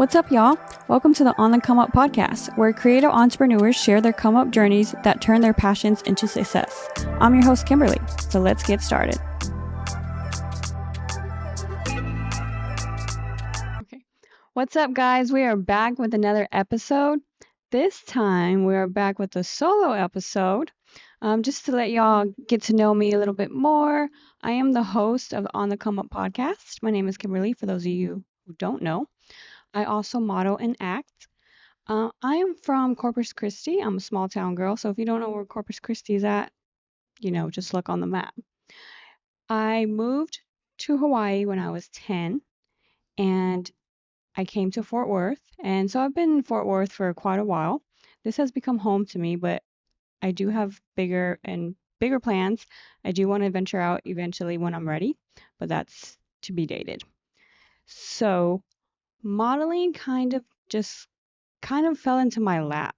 What's up, y'all? Welcome to the On the Come Up podcast, where creative entrepreneurs share their come up journeys that turn their passions into success. I'm your host, Kimberly, so let's get started. Okay. What's up, guys? We are back with another episode. This time, we are back with a solo episode. Just to let y'all get to know me a little bit more, I am the host of On the Come Up podcast. My name is Kimberly, for those of you who don't know. I also model and act. I am from Corpus Christi. I'm a small town girl, so if you don't know where Corpus Christi is at, just look on the map. I moved to Hawaii when I was 10, and I came to Fort Worth, and so I've been in Fort Worth for quite a while. This has become home to me, but I do have bigger plans. I do want to venture out eventually when I'm ready, but that's to be dated. So modeling kind of fell into my lap.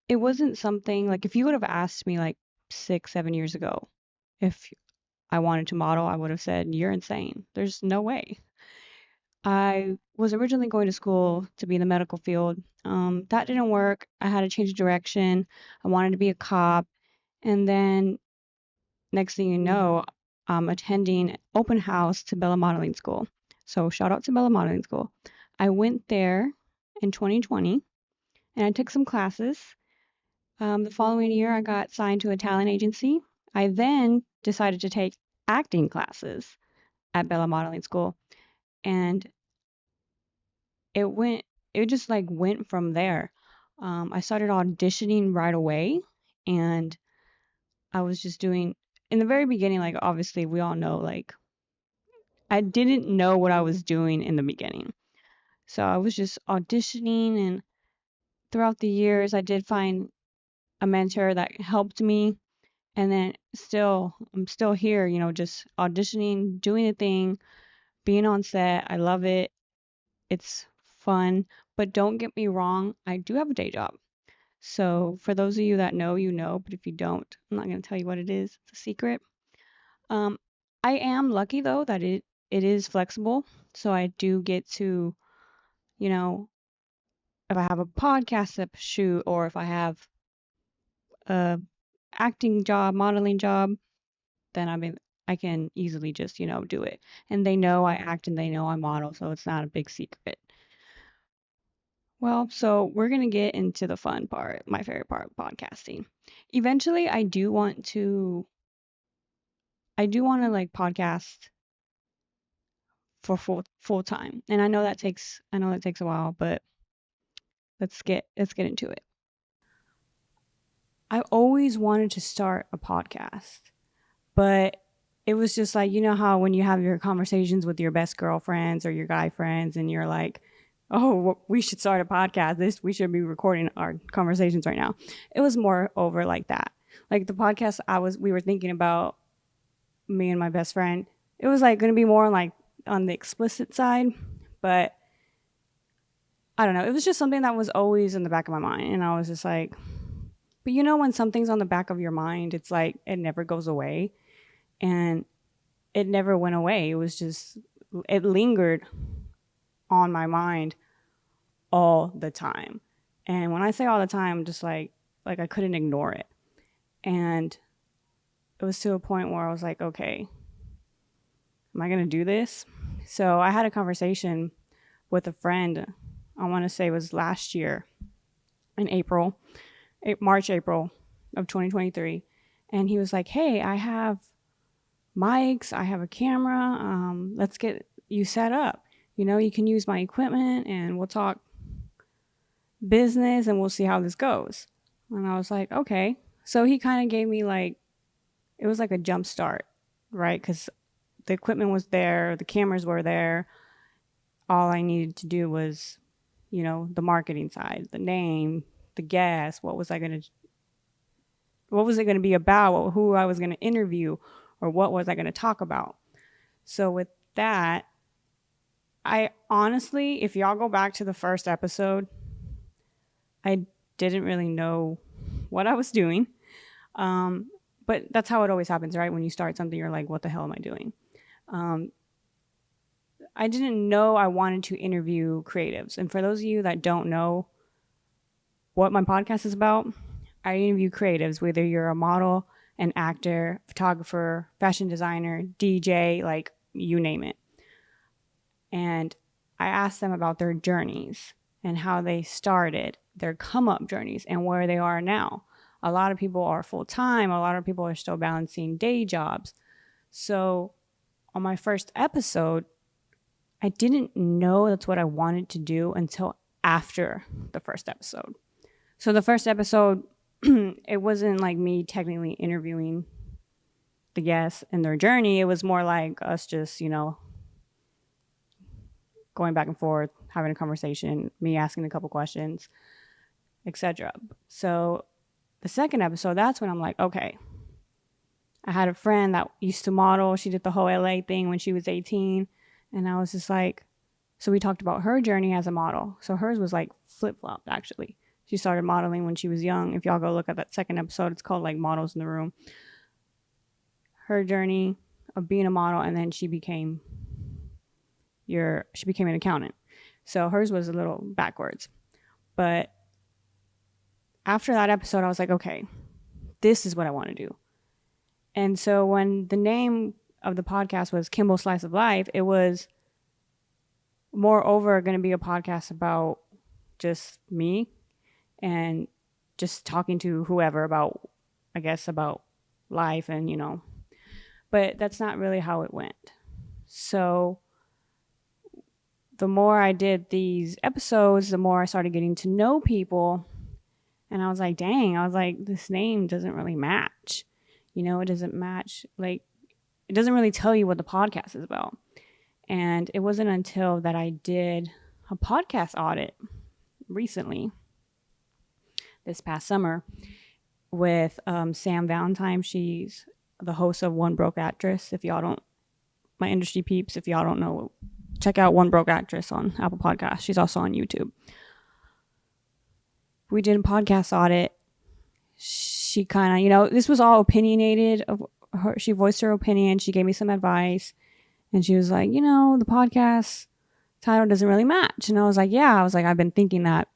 It wasn't something like if you would have asked me like 6, 7 years ago if I wanted to model, I would have said, "You're insane. There's no way." I was originally going to school to be in the medical field. That didn't work. I had to change direction. I wanted to be a cop. And then next thing you know, I'm attending open house to Bella Modeling School. So shout out to Bella Modeling School. I went there in 2020 and I took some classes. The following year, I got signed to a talent agency. I then decided to take acting classes at Bella Modeling School, and it just like went from there. I started auditioning right away, and I was just doing, in the very beginning, like obviously we all know, like I didn't know what I was doing in the beginning. So I was just auditioning, and throughout the years, I did find a mentor that helped me. And then I'm still here, just auditioning, doing the thing, being on set. I love it. It's fun. But don't get me wrong, I do have a day job. So for those of you that know, you know. But if you don't, I'm not going to tell you what it is. It's a secret. Um, I am lucky, though, that it is flexible. So I do get to, you know, if I have a podcast to shoot or if I have a acting job, modeling job, then I can easily just, do it. And they know I act and they know I model, so it's not a big secret. Well, so we're going to get into the fun part, my favorite part of podcasting. Eventually, I do want to like podcast for full time. And I know that takes a while, but let's get into it. I always wanted to start a podcast, but it was just like, you know how when you have your conversations with your best girlfriends or your guy friends and you're like, oh, we should start a podcast. We should be recording our conversations right now. It was more over like that. Like the podcast we were thinking about, me and my best friend, it was like going to be more like on the explicit side, but I don't know. It was just something that was always in the back of my mind. And I was just like, but when something's on the back of your mind, it's like, it never goes away. And it never went away. It was just, it lingered on my mind all the time. And when I say all the time, just like I couldn't ignore it. And it was to a point where I was like, okay, am I going to do this? So I had a conversation with a friend, I want to say it was last year in March, April of 2023. And he was like, hey, I have mics, I have a camera, let's get you set up. You can use my equipment and we'll talk business and we'll see how this goes. And I was like, okay. So he kind of gave me it was like a jump start, right? Because the equipment was there, the cameras were there. All I needed to do was, the marketing side, the name, the guest, what was it going to be about, who I was going to interview, or what was I going to talk about. So with that, I honestly, if y'all go back to the first episode, I didn't really know what I was doing. But that's how it always happens, right? When you start something, you're like, what the hell am I doing? I didn't know I wanted to interview creatives. And for those of you that don't know what my podcast is about, I interview creatives, whether you're a model, an actor, photographer, fashion designer, DJ, like you name it. And I ask them about their journeys and how they started, their come up journeys, and where they are now. A lot of people are full time, a lot of people are still balancing day jobs. So on my first episode, I didn't know that's what I wanted to do until after the first episode. So the first episode, it wasn't like me technically interviewing the guests and their journey. It was more like us just, going back and forth, having a conversation, me asking a couple questions, etc. So the second episode, that's when I'm like, okay. I had a friend that used to model. She did the whole LA thing when she was 18. And I was just like, so we talked about her journey as a model. So hers was like flip-flopped, actually. She started modeling when she was young. If y'all go look at that second episode, it's called like Models in the Room. Her journey of being a model, and then she became an accountant. So hers was a little backwards. But after that episode, I was like, okay, this is what I want to do. And so when the name of the podcast was Kimball's Slice of Life, it was moreover going to be a podcast about just me and just talking to whoever about life and, but that's not really how it went. So the more I did these episodes, the more I started getting to know people. And I was like, this name doesn't really match. It doesn't match. Like, it doesn't really tell you what the podcast is about. And it wasn't until that I did a podcast audit recently, this past summer, with Sam Valentine. She's the host of One Broke Actress. My industry peeps, if y'all don't know, check out One Broke Actress on Apple Podcasts. She's also on YouTube. We did a podcast audit. She kind of, this was all opinionated. She voiced her opinion. She gave me some advice. And she was like, the podcast title doesn't really match. And I was like, yeah. I've been thinking that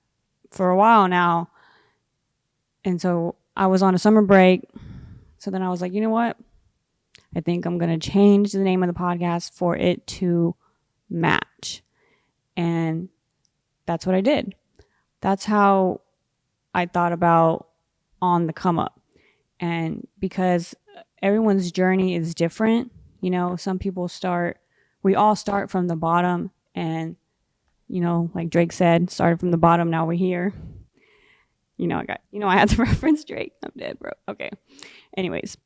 for a while now. And so I was on a summer break. So then I was like, you know what? I think I'm going to change the name of the podcast for it to match. And that's what I did. That's how I thought about On the Come Up. And because everyone's journey is different, some people we all start from the bottom, and, like Drake said, started from the bottom, now we're here. I had to reference Drake. I'm dead, bro. Okay. Anyways.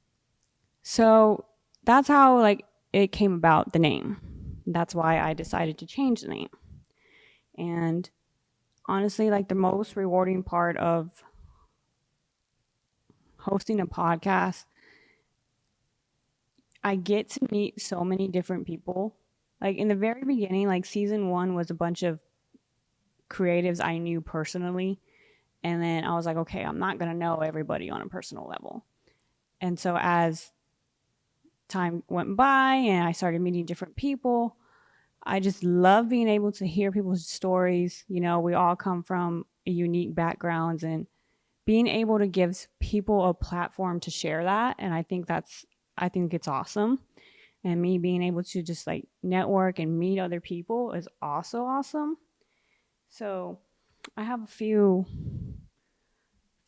So that's how it came about, the name. That's why I decided to change the name. And honestly, the most rewarding part of hosting a podcast, I get to meet so many different people. In the very beginning, season 1 was a bunch of creatives I knew personally. And then I was like, okay, I'm not going to know everybody on a personal level. And so as time went by and I started meeting different people, I just love being able to hear people's stories. We all come from unique backgrounds, and being able to give people a platform to share that. And I think it's awesome. And me being able to just network and meet other people is also awesome. So I have a few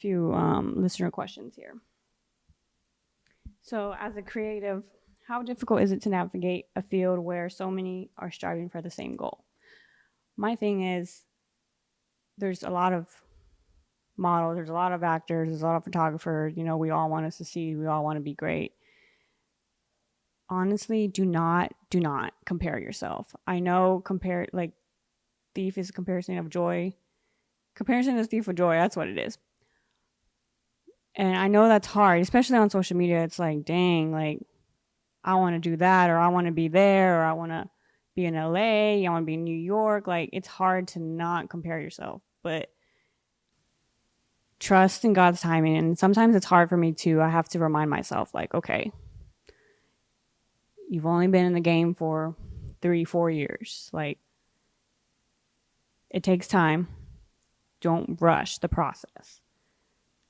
listener questions here. So as a creative, how difficult is it to navigate a field where so many are striving for the same goal? My thing is, there's a lot of models, there's a lot of actors, there's a lot of photographers. We all want to succeed. We all want to be great. Honestly, do not compare yourself. I know thief is a comparison of joy. Comparison is thief of joy. That's what it is. And I know that's hard, especially on social media. It's dang, I want to do that, or I want to be there, or I want to be in LA, I want to be in New York. It's hard to not compare yourself, but trust in God's timing. And sometimes it's hard for me too. I have to remind myself, okay, you've only been in the game for 3, 4 years. Like, it takes time. Don't rush the process.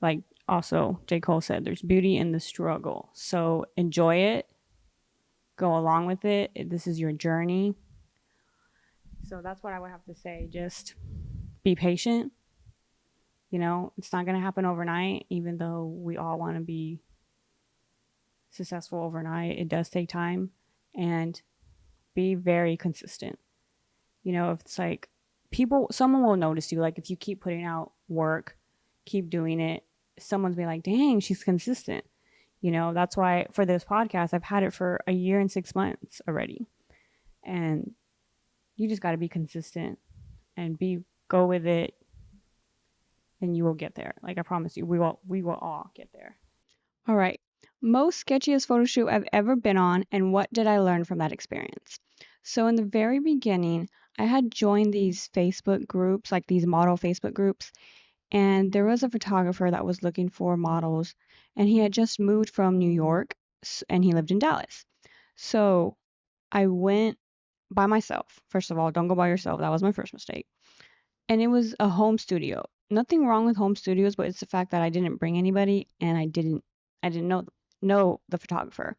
Like, also, J. Cole said, there's beauty in the struggle. So enjoy it. Go along with it. This is your journey. So that's what I would have to say. Just be patient. You know, it's not going to happen overnight, even though we all want to be successful overnight. It does take time, and be very consistent. You know, if it's like someone will notice you. Like, if you keep putting out work, keep doing it, someone's be like, dang, she's consistent. You know, that's why for this podcast, I've had it for a year and 6 months already. And you just got to be consistent and go with it, and you will get there. Like, I promise you, we will all get there. All right. Most sketchiest photo shoot I've ever been on, and what did I learn from that experience? So in the very beginning, I had joined these Facebook groups, like these model Facebook groups, and there was a photographer that was looking for models, and he had just moved from New York, and he lived in Dallas. So I went by myself. First of all, don't go by yourself. That was my first mistake. And it was a home studio. Nothing wrong with home studios, but it's the fact that I didn't bring anybody, and I didn't know the photographer.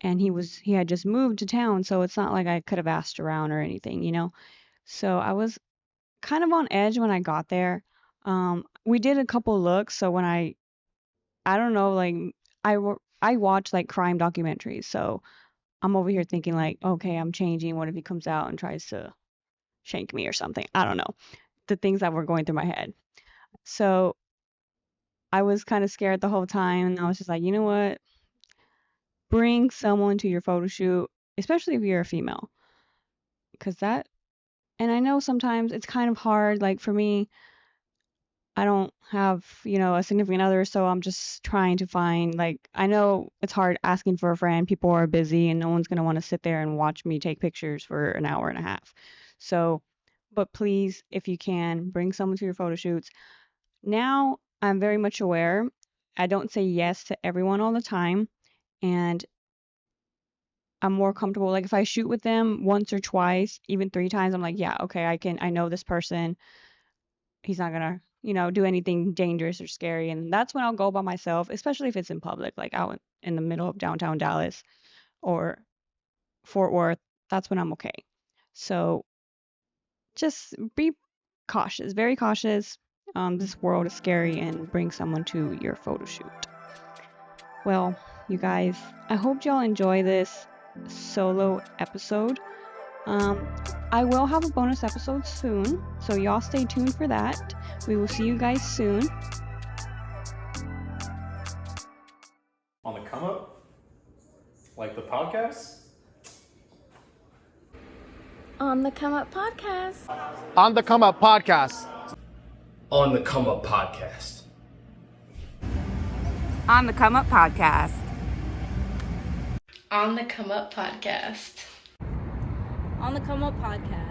And he had just moved to town, so it's not like I could have asked around or anything, you know. So I was kind of on edge when I got there. We did a couple looks, so when I don't know, like, I watch like crime documentaries, so I'm over here thinking like, okay, I'm changing. What if he comes out and tries to shank me or something? I don't know. The things that were going through my head. So I was kind of scared the whole time, and I was just like, you know what? Bring someone to your photo shoot, especially if you're a female, because and I know sometimes it's kind of hard. Like, for me, I don't have, a significant other, so I'm just trying to find, like, I know it's hard asking for a friend. People are busy, and no one's going to want to sit there and watch me take pictures for an hour and a half. So, but please, if you can, bring someone to your photo shoots. Now, I'm very much aware. I don't say yes to everyone all the time, and I'm more comfortable. Like, if I shoot with them once or twice, even 3 times, I'm like, yeah, okay, I know this person. He's not gonna, do anything dangerous or scary. And that's when I'll go by myself, especially if it's in public, like out in the middle of downtown Dallas or Fort Worth. That's when I'm okay. So just be cautious, very cautious. This world is scary, and bring someone to your photo shoot. Well, you guys, I hope y'all enjoy this solo episode. I will have a bonus episode soon, so y'all stay tuned for that. We will see you guys soon. On the come up? Like the podcast? On the Come Up Podcast. On the Come Up Podcast. On the Come Up Podcast. On the Come Up Podcast. On the Come Up Podcast. On the Come Up Podcast.